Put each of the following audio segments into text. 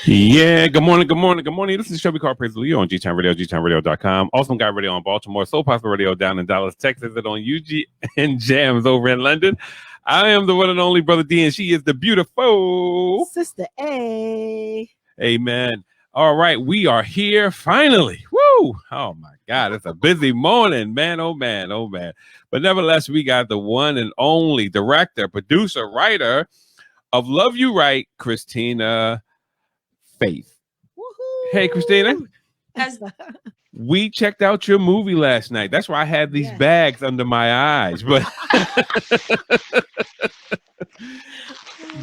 Yeah, good morning, good morning, good morning. This is the show we call PraisEluJAH on G-Town Radio, GTownRadio.com. Awesome Guy Radio on Baltimore, Soul Possible Radio down in Dallas, Texas, and on UGN Jams over in London. I am the one and only Brother D, and she is the beautiful Sister A. Amen. All right, we are here finally. Woo! Oh my God, it's a busy morning, man. Oh man, oh man. But nevertheless, we got the one and only director, producer, writer of Love You Right, Christina Faith. Woohoo! Hey, Christina. We checked out your movie last night. That's why I had these bags under my eyes.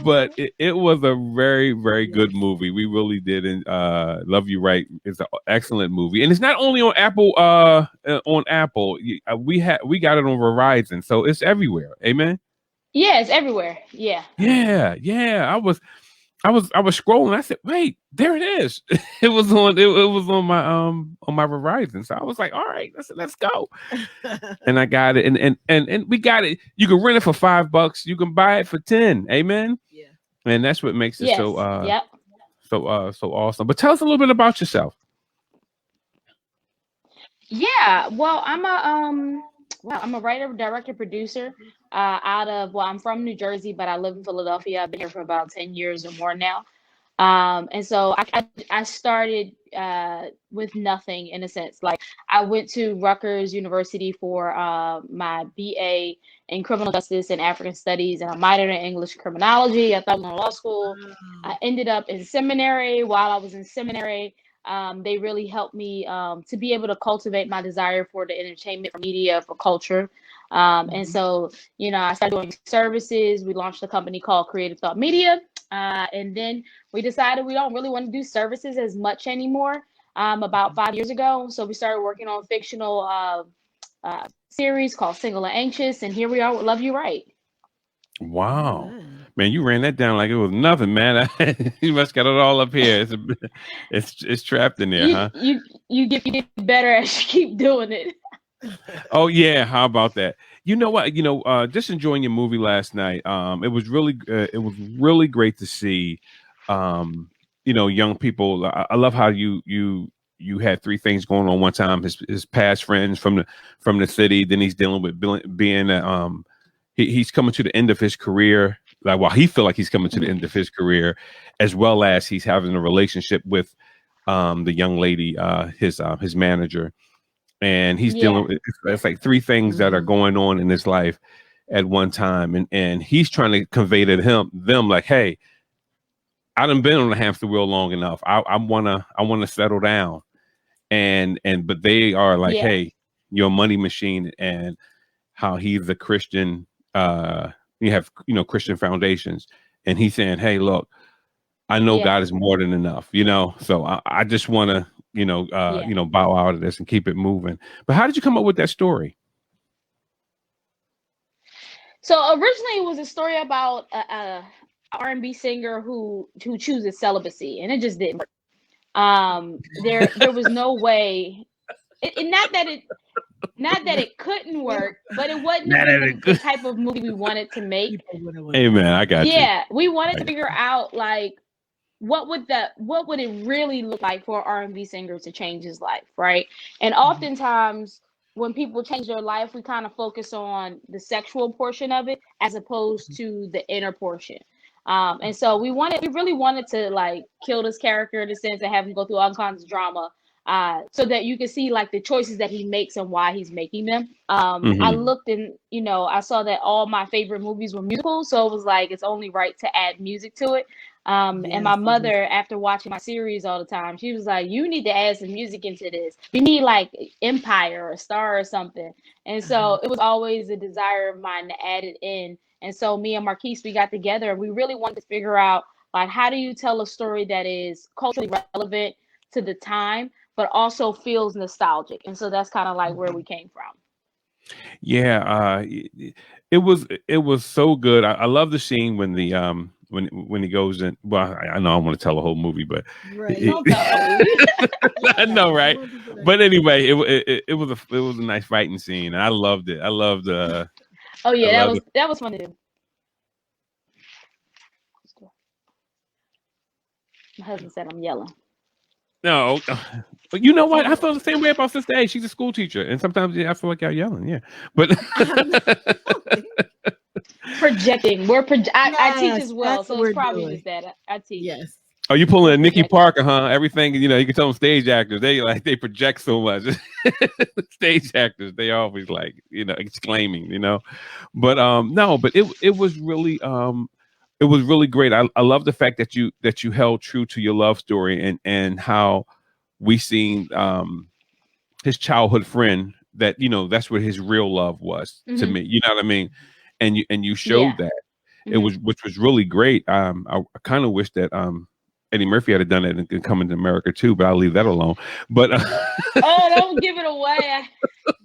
But it was a very, very good movie. We really did. And Love You Right is an excellent movie. And it's not only on Apple. We got it on Verizon, so it's everywhere. Amen. Yeah, it's everywhere. Yeah. I was scrolling. I said, "Wait, there it is." It was on my Verizon. So I was like, "All right, let's go." And I got it, and we got it. You can rent it for $5. You can buy it for 10. Amen. Yeah. And that's what makes it so awesome. But tell us a little bit about yourself. Yeah. Well, I'm a writer, director, producer. I'm from New Jersey, but I live in Philadelphia. I've been here for about 10 years or more now. And so I started with nothing, in a sense. Like, I went to Rutgers University for my BA in criminal justice and African studies, and I minored in English criminology. I thought I was in law school. I ended up in seminary. While I was in seminary, they really helped me to be able to cultivate my desire for the entertainment, for media, for culture. And so, I started doing services. We launched a company called Creative Thought Media. And then we decided we don't really want to do services as much anymore about 5 years ago. So we started working on fictional series called Single and Anxious. And here we are with Love You Right. Wow. Man, you ran that down like it was nothing, man. You must got it all up here. It's trapped in there, huh? You get better as you keep doing it. Oh yeah, how about that? You know what? Just enjoying your movie last night. It was really great to see. Young people. I love how you had three things going on one time. His past friends from the city. Then he's dealing with being he's coming to the end of his career. Like, while he feel like he's coming to the end of his career, as well as he's having a relationship with the young lady, his manager. And he's dealing with, it's like three things that are going on in his life at one time. And he's trying to convey to them like, hey, I done been on the hamster wheel long enough. I wanna settle down. But they are like, hey, you're a money machine. And how he's a Christian, you have, Christian foundations. And he's saying, hey, look, I know God is more than enough, so I just want to, bow out of this and keep it moving. But how did you come up with that story? So originally it was a story about a R&B singer who chooses celibacy, and it just didn't work. There was no way. Not that it couldn't work, but it wasn't the type of movie we wanted to make. Amen. I got you. Yeah, we wanted to figure out, like, what would it really look like for an R&B singer to change his life, right? And oftentimes when people change their life, we kind of focus on the sexual portion of it as opposed to the inner portion. And so we really wanted to, like, kill this character in the sense of have him go through all kinds of drama, so that you can see, like, the choices that he makes and why he's making them. I looked and, I saw that all my favorite movies were musicals. So it was like, it's only right to add music to it. And my mother, after watching my series all the time, she was like, you need to add some music into this. We need, like, Empire or a Star or something. And so it was always a desire of mine to add it in. And so me and Marquise, we got together and we really wanted to figure out, like, how do you tell a story that is culturally relevant to the time, but also feels nostalgic? And so that's kind of like where we came from. Yeah, it was so good. I love the scene when the when he goes in. Well, I know I want to tell the whole movie, but I know, right? But anyway, it was a nice fighting scene, and I loved it. I loved. Oh yeah, that was fun to do. My husband said I'm yelling. No, but you know what? I feel the same way about Sister A. She's a school teacher, and sometimes I feel like y'all yelling. Yeah, but Projecting. I teach Yes, as well, that's so what it's we're probably doing. just that I teach. Yes. are you pulling We're a Nikki projecting. Parker? Huh? Everything you can tell them stage actors. They project so much. Stage actors, they always exclaiming. But no, but it was really it was really great. I love the fact that you held true to your love story and how we seen his childhood friend that that's what his real love was to me. You know what I mean? And you showed Yeah. that which was really great. I kind of wish that Eddie Murphy had done it and coming to America too, but I'll leave that alone. But Oh, don't give it away.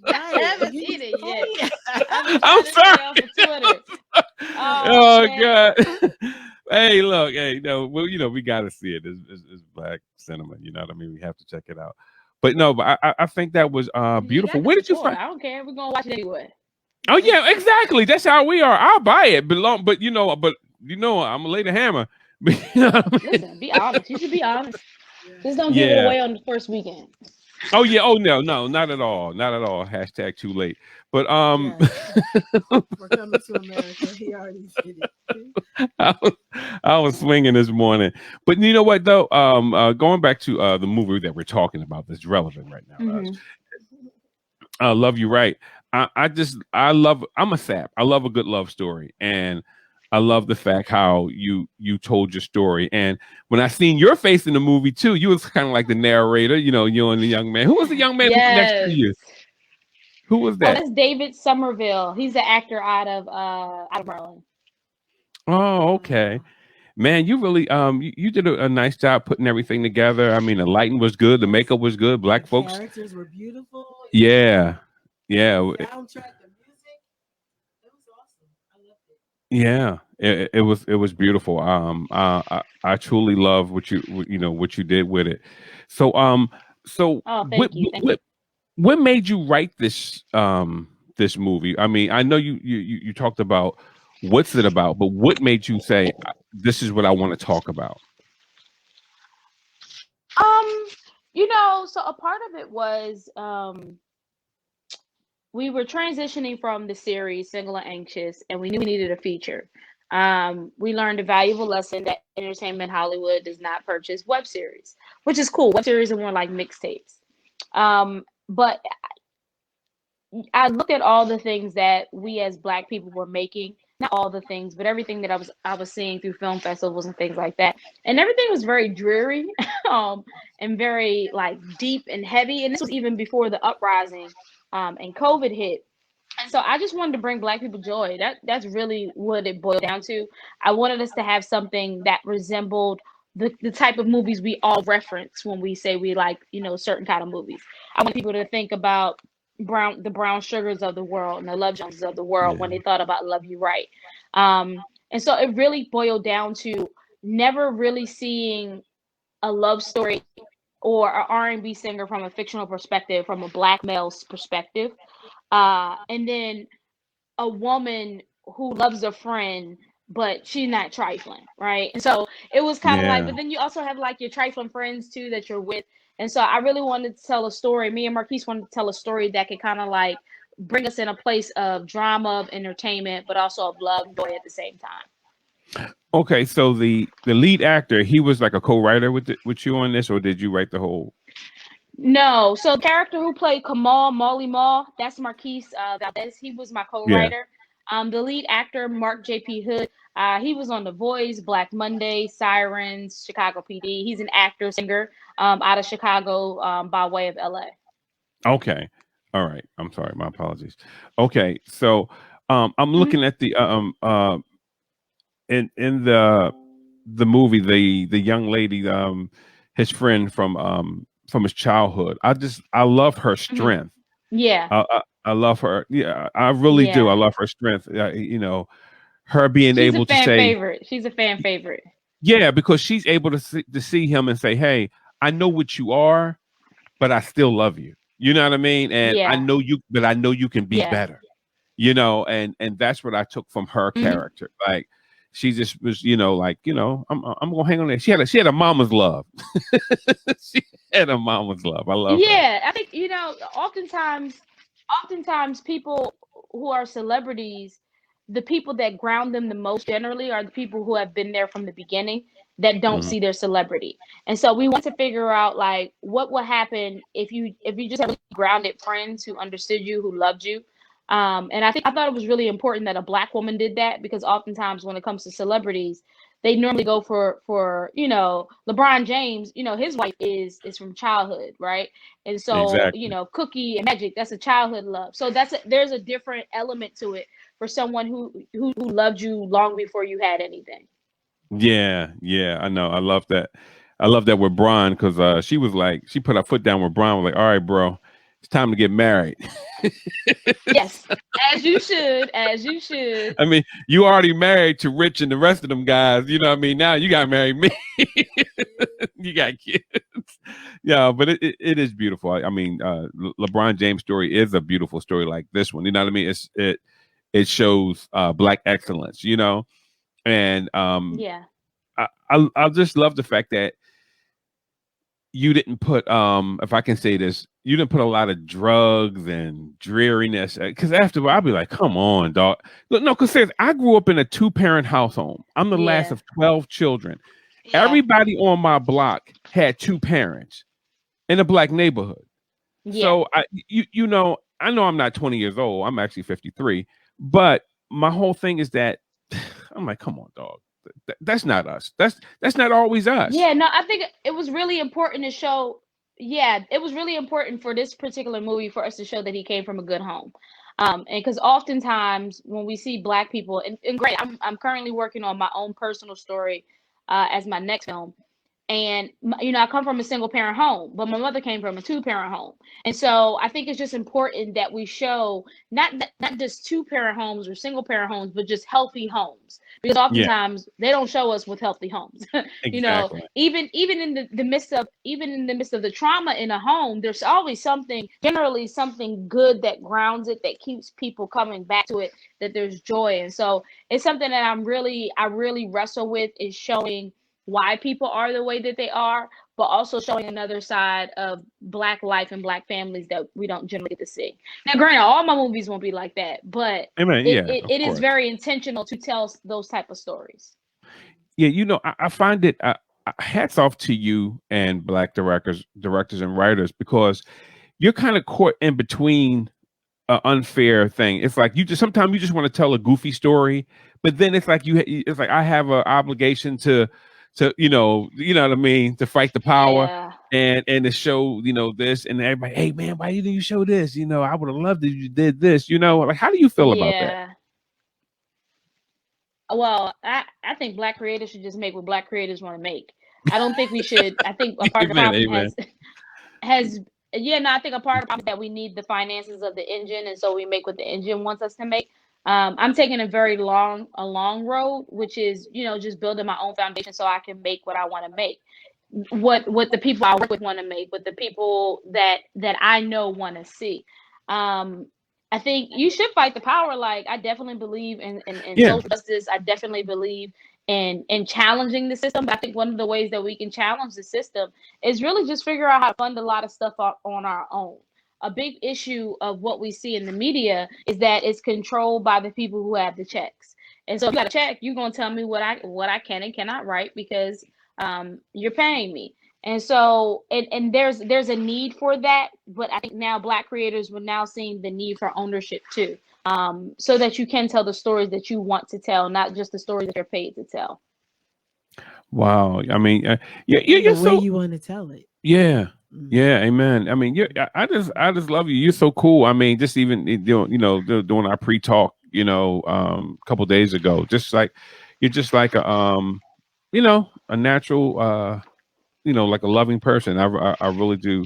I haven't seen it yet. I'm sorry. Twitter. Oh God. Hey, look, hey, no, well, we got to see it. It's black cinema. You know what I mean? We have to check it out. But no, but I think that was beautiful. Where did you find? I don't care. We're gonna watch it anyway. Oh yeah, exactly. That's how we are. I'll buy it. But I'm gonna lay the hammer. Listen, be honest. You should be honest. Just don't give it away on the first weekend. Oh yeah. Oh no, not at all. Not at all. Hashtag too late. But we're coming to America. He already did it. I was swinging this morning. But you know what though? Going back to the movie that we're talking about that's relevant right now. I Love You Right. I'm a sap. I love a good love story. And I love the fact how you told your story. And when I seen your face in the movie too, you was kind of like the narrator, you and the young man. Who was the young man next to you? Who was that? That's David Somerville. He's the actor out of Maryland. Oh, okay. Man, you really you did a nice job putting everything together. I mean, the lighting was good, the makeup was good, black folks. Characters were beautiful. Yeah. The soundtrack, the music, it was awesome. I loved it. Yeah, it was beautiful. I truly love what you did with it. So thank you. What made you write this this movie? I mean, I know you talked about what's it about, but what made you say this is what I want to talk about? So a part of it was we were transitioning from the series Single and Anxious, and we knew we needed a feature. We learned a valuable lesson that Entertainment Hollywood does not purchase web series, which is cool. Web series are more like mixtapes. But I looked at all the things that we as Black people were making, not all the things, but everything that I was seeing through film festivals and things like that. And everything was very dreary and very like deep and heavy. And this was even before the uprising and COVID hit. And so I just wanted to bring Black people joy. That's really what it boiled down to. I wanted us to have something that resembled the type of movies we all reference when we say we like, certain kind of movies. I want people to think about the Brown Sugars of the world and the Love Joneses of the world when they thought about Love You Right. And so it really boiled down to never really seeing a love story or an R&B singer from a fictional perspective, from a Black male's perspective. And then a woman who loves a friend, but she's not trifling, right? And so it was kind of like, but then you also have like your trifling friends too that you're with. And so I really wanted to tell a story. Me and Marquise wanted to tell a story that could kind of like bring us in a place of drama, of entertainment, but also of love and joy at the same time. Okay, so the lead actor, he was like a co-writer with you on this, or did you write the whole? No, so the character who played Kamal Molly Mall, that's Marquise Valdez. He was my co-writer. The lead actor, Mark J.P. Hood, he was on The Voice, Black Monday, Sirens, Chicago PD. He's an actor, singer out of Chicago by way of LA. Okay. All right. I'm sorry. My apologies. Okay. So I'm looking at the in the movie, the young lady, his friend from his childhood. I love her strength. Yeah. I love her. Yeah, I really do. I love her strength. Her being able to say, favorite. She's a fan favorite. Yeah, because she's able to see him and say, "Hey, I know what you are, but I still love you." You know what I mean? And I know you, but I know you can be better. And that's what I took from her character. Like, she just was, like, I'm gonna hang on there. She had a mama's love. She had a mama's love. I love her. Yeah, I think oftentimes people who are celebrities, the people that ground them the most generally are the people who have been there from the beginning that don't Mhm. see their celebrity. And so we want to figure out like what would happen if you just have really grounded friends who understood you, who loved you. And I thought it was really important that a Black woman did that, because oftentimes when it comes to celebrities, they normally go for LeBron James. His wife is from childhood, right? And so Exactly. Cookie and Magic, that's a childhood love. So there's a different element to it for someone who loved you long before you had anything. Yeah, yeah, I know. I love that. I love that with Brian, because she was like, she put her foot down with Brian. Was like, all right, bro, it's time to get married. Yes, as you should, as you should. I mean, you already married to Rich and the rest of them guys. You know what I mean? Now you got to marry me. You got kids. Yeah, but it is beautiful. I mean, LeBron James' story is a beautiful story like this one. You know what I mean? It shows Black excellence, and Yeah. I just love the fact that you didn't put, if I can say this, you didn't put a lot of drugs and dreariness, because after a while I'll be like, come on, dog. Look, no, because I grew up in a 2-parent household. I'm the last Yeah. of 12 children. Yeah. Everybody on my block had 2 parents in a Black neighborhood. Yeah. So I know I'm not 20 years old. I'm actually 53. But my whole thing is that I'm like, come on, dog. That's not us. That's not always us. Yeah, no, I think it was really important to show. Yeah, it was really important for this particular movie for us to show that he came from a good home. And because oftentimes when we see Black people, and great, I'm currently working on my own personal story as my next film. And I come from a single parent home, but my mother came from a 2-parent home. And so I think it's just important that we show not just 2-parent homes or single parent homes, but just healthy homes, because Yeah, oftentimes they don't show us with healthy homes. exactly. Even in the midst of the trauma in a home, there's always generally something good that grounds it, that keeps people coming back to it, that there's joy. And so it's something that I really wrestle with, is showing why people are the way that they are, but also showing another side of Black life and Black families that we don't generally get to see. Now, granted, all my movies won't be like that, but I mean, it, yeah, it, of it is course. very intentional to tell those type of stories. Yeah, I find it. Hats off to you and Black directors and writers, because you're kind of caught in between an unfair thing. It's like sometimes you just want to tell a goofy story, but then it's like it's like I have an obligation to what I mean, to fight the power Yeah. and to show this, and everybody, hey man, why didn't you show this? I would have loved if you did this. Like, how do you feel about that? Yeah. Well, I think Black creators should just make what Black creators want to make. I don't think we should. I think a part of the Amen, problem amen. has yeah, no, I think a part of the problem is that we need the finances of the engine, and so we make what the engine wants us to make. I'm taking a long road, which is just building my own foundation so I can make what I want to make, what the people I work with want to make, what the people that I know want to see. Um, I think you should fight the power. Like, I definitely believe in Yeah, social justice. I definitely believe in challenging the system. But I think one of the ways that we can challenge the system is really just figure out how to fund a lot of stuff on our own. A big issue of what we see in the media is that it's controlled by the people who have the checks. And so if you got a check, you're gonna tell me what I can and cannot write, because you're paying me. And so and there's a need for that, but I think now Black creators were now seeing the need for ownership too, so that you can tell the stories that you want to tell, not just the stories that you're paid to tell. wow. I mean, yeah, The you're way so, you want to tell it. yeah. Mm. Yeah, amen. I mean, I just love you. You're so cool. I mean, just even doing our pre-talk, a couple days ago, just like you're just like a natural, like a loving person. I really do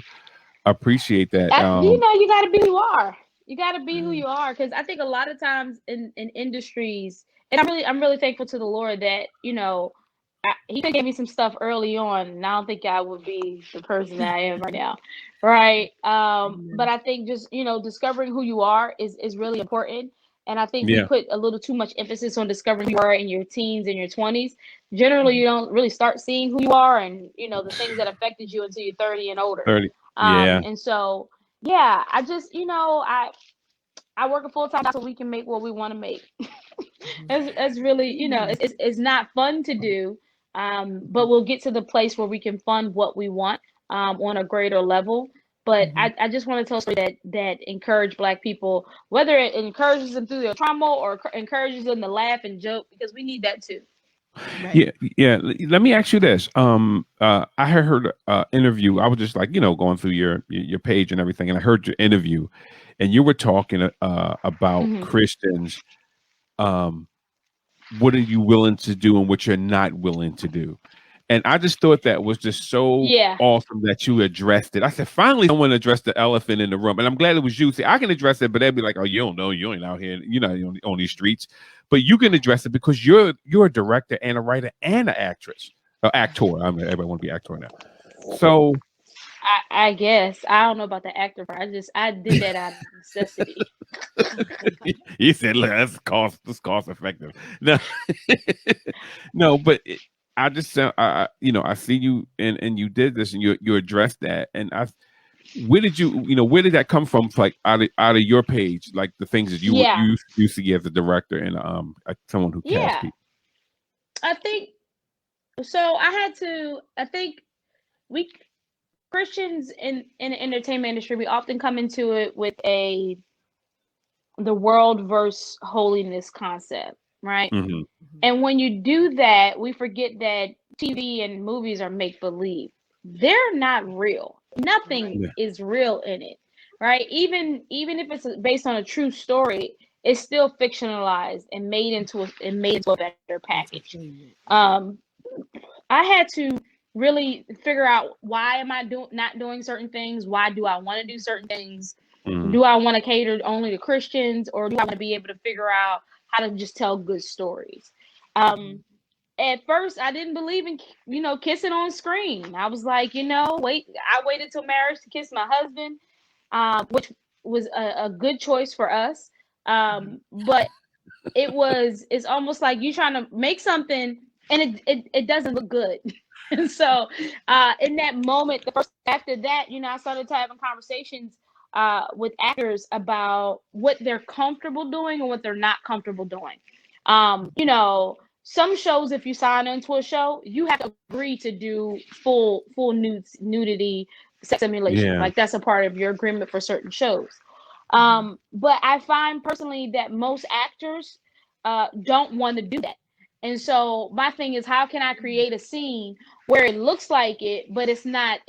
appreciate that. You got to be who you are. You got to be who Mm. you are, because I think a lot of times in industries, and I'm really thankful to the Lord that he gave me some stuff early on, and I don't think I would be the person that I am right now, right? But Amen. I think just discovering who you are is really important. And I think we Yeah. put a little too much emphasis on discovering who you are in your teens and your 20s. Generally, you don't really start seeing who you are and, the things that affected you until you're 30 and older. 30. Yeah. And so, yeah, I just, I work a full-time job so we can make what we want to make. It's really, it's not fun to do, but we'll get to the place where we can fund what we want on a greater level. But I just want to tell a story that encourage Black people, whether it encourages them through their trauma or encourages them to laugh and joke, because we need that too. Right. Yeah, yeah. Let me ask you this. I had heard interview. I was just like, going through your page and everything, and I heard your interview, and you were talking about Mhm. Christians. What are you willing to do and what you're not willing to do? And I just thought that was just so Yeah. awesome that you addressed it. I said, finally, someone addressed the elephant in the room. And I'm glad it was you. See, I can address it, but they'd be like, oh, you don't know. You ain't out here. You're not on these streets. But you can address it because you're a director and a writer and an actress. Actor. I mean, everybody want to be actor now. So I guess. I don't know about the actor part. I did that out of necessity. he said, look, that's cost effective. No, no, but I just, I see you and you did this and you addressed that. And where did where did that come from? Like out of your page, like the things that you see as a director and someone who casts people. I think so. I think we Christians in the entertainment industry, we often come into it with the world versus holiness concept, right? Mm-hmm. And when you do that, we forget that TV and movies are make believe. They're not real. Nothing is real in it, right? Even if it's based on a true story, it's still fictionalized and made into a better package. I had to really figure out, why am I not doing certain things? Why do I want to do certain things? Mm-hmm. Do I want to cater only to Christians, or do I want to be able to figure out how to just tell good stories? At first, I didn't believe in kissing on screen. I was like, I waited till marriage to kiss my husband, which was a good choice for us. But it's almost like you trying to make something and it doesn't look good. And so in that moment, after that, I started having conversations with actors about what they're comfortable doing and what they're not comfortable doing. Some shows, if you sign into a show, you have to agree to do full nudity sex simulation. Yeah. Like that's a part of your agreement for certain shows. But I find personally that most actors don't want to do that. And so my thing is, how can I create a scene where it looks like it, but it's not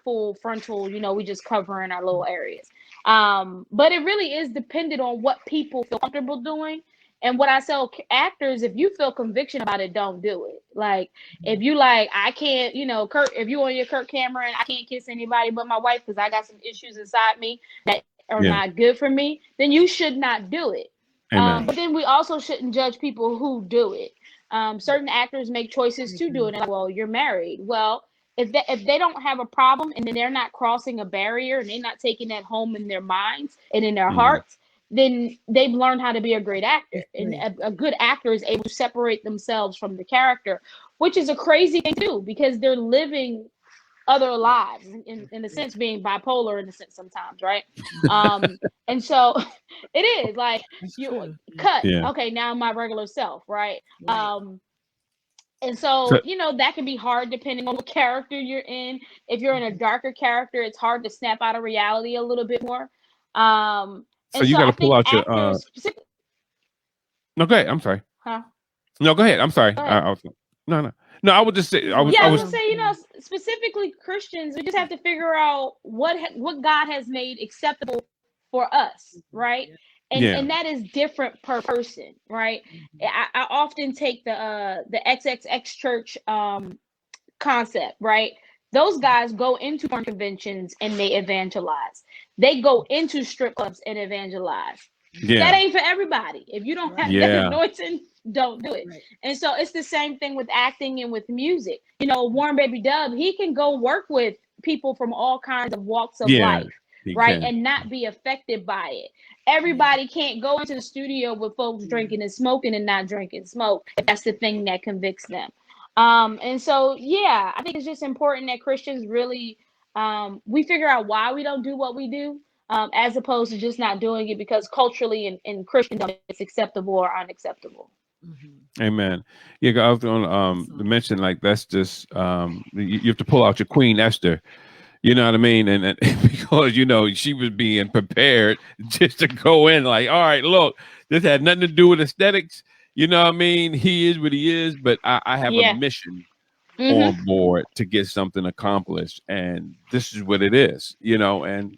full frontal, we just covering our little areas. But it really is dependent on what people feel comfortable doing. And what I tell actors, if you feel conviction about it, don't do it. Like, if you I can't, Kurt, if you on your Kirk Cameron, I can't kiss anybody but my wife because I got some issues inside me that are not good for me, then you should not do it. But then we also shouldn't judge people who do it. Certain actors make choices to do it. And well, you're married. Well, if they don't have a problem and then they're not crossing a barrier and they're not taking that home in their minds and in their hearts, then they've learned how to be a great actor. And a good actor is able to separate themselves from the character, which is a crazy thing to do because they're living other lives in a sense, being bipolar in a sense sometimes, right? And so it is like you cut. Okay, now I'm my regular self, right? And so that can be hard depending on what character you're in. If you're in a darker character, it's hard to snap out of reality a little bit more. So you got to pull out your. No, go ahead. I'm sorry. Huh? No, go ahead. I'm sorry. No. I would just say. I was gonna say, specifically Christians, we just have to figure out what God has made acceptable for us, right? And that is different per person, right? I often take the XXX church concept, right? Those guys go into porn conventions and they evangelize. They go into strip clubs and evangelize. That ain't for everybody. If you don't have that anointing, don't do it. And so it's the same thing with acting and with music. Warren Baby Dub, he can go work with people from all kinds of walks of life, He right? can. And not be affected by it. Everybody can't go into the studio with folks drinking and smoking and not drinking smoke. That's the thing that convicts them. And so, yeah, I think it's just important that Christians really, we figure out why we don't do what we do, as opposed to just not doing it because culturally and Christendom it's acceptable or unacceptable. Amen. Yeah, I was going to mention, like, that's just you have to pull out your Queen Esther. You know what I mean? And because, you know, she was being prepared just to go in like, all right, look, this had nothing to do with aesthetics. You know what I mean? He is what he is, but I have a mission on board to get something accomplished. And this is what it is, you know, and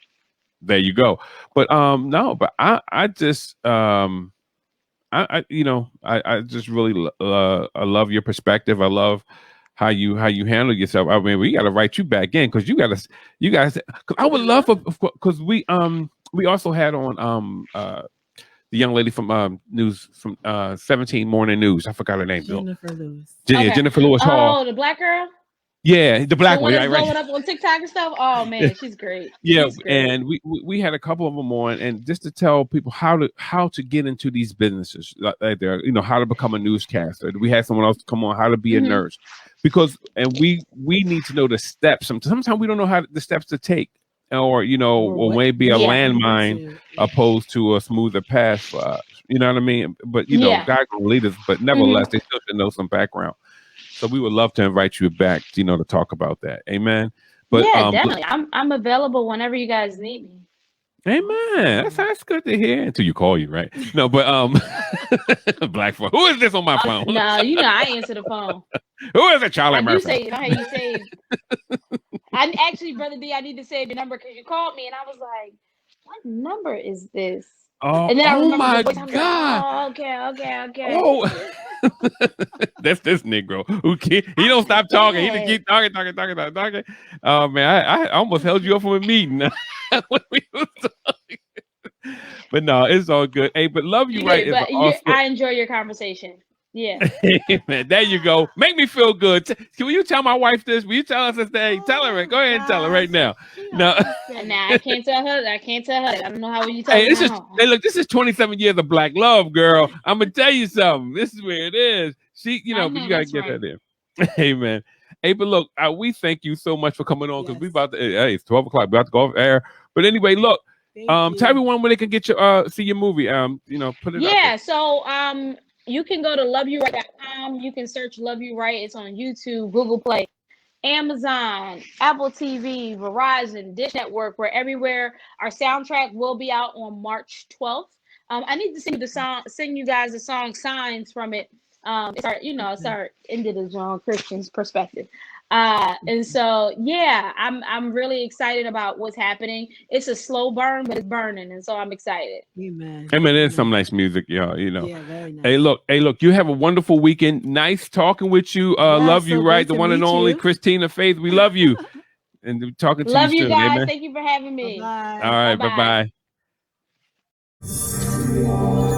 there you go. But no, but I just I you know, I just really I love your perspective. I love how you handle yourself. I mean, we got to write you back in because you guys. I would love because we also had on the young lady from news from 17 Morning News. I forgot her name. Jennifer Lewis. Yeah, Jennifer Lewis Hall. Oh, the black girl. Yeah, the black one, right? Right. Up on TikTok and stuff. Oh man, she's great. Yeah, she's great. And we had a couple of them on, and just to tell people how to get into these businesses, like you know, how to become a newscaster. We had someone else come on how to be a nurse, because we need to know the steps. Sometimes we don't know how the steps to take, or you know, or maybe a landmine opposed to a smoother path for us. You know what I mean? But you know, God can lead us, but nevertheless, they still should know some background. So we would love to invite you back, you know, to talk about that. Amen. But yeah, definitely. I'm available whenever you guys need me. Amen. That's good to hear until you call you, right? No, but black phone. Who is this on my phone? No, you know I answer the phone. Who is it, Charlie Murphy? I hear you say. I actually, Brother D, I need to save your number because you called me and I was like, "What number is this?" Oh, and then I remember my the voice. I was God! Like, okay. Oh, that's this Negro who he don't stop talking. He just keep talking. Oh man, I almost held you up from a meeting when we was talking. But no, it's all good. Hey, but love you, right? But I enjoy your conversation. Yeah. Man, there you go. Make me feel good. Can you tell my wife this? Will you tell us this day? Tell her. Go ahead and tell her right now. No. Nah, I can't tell her. I don't know how you tell her. Hey, look, this is 27 years of black love, girl. I'm gonna tell you something. This is where it is. You know, but you gotta get that in. Amen. Hey, but look, we thank you so much for coming on because we about to. Hey, it's 12 o'clock. We about to go off air. But anyway, look. Tell everyone where they can get your see your movie. You know, put it. Yeah. So you can go to loveyouright.com. You can search Love You Right. It's on YouTube, Google Play, Amazon, Apple TV, Verizon, Dish Network. We're everywhere. Our soundtrack will be out on March 12th. I need to sing you guys the song "Signs" from it. It's our individual Christian's perspective. And so, yeah, I'm really excited about what's happening. It's a slow burn, but it's burning, and so I'm excited. Amen. Amen. There's some nice music, y'all. You know. Yeah, very nice. Hey, look. You have a wonderful weekend. Nice talking with you. Love you, right? The one and only Christina Faith. We love you, and talking to you. Love you soon, guys. Amen. Thank you for having me. Bye-bye. All right. Bye-bye.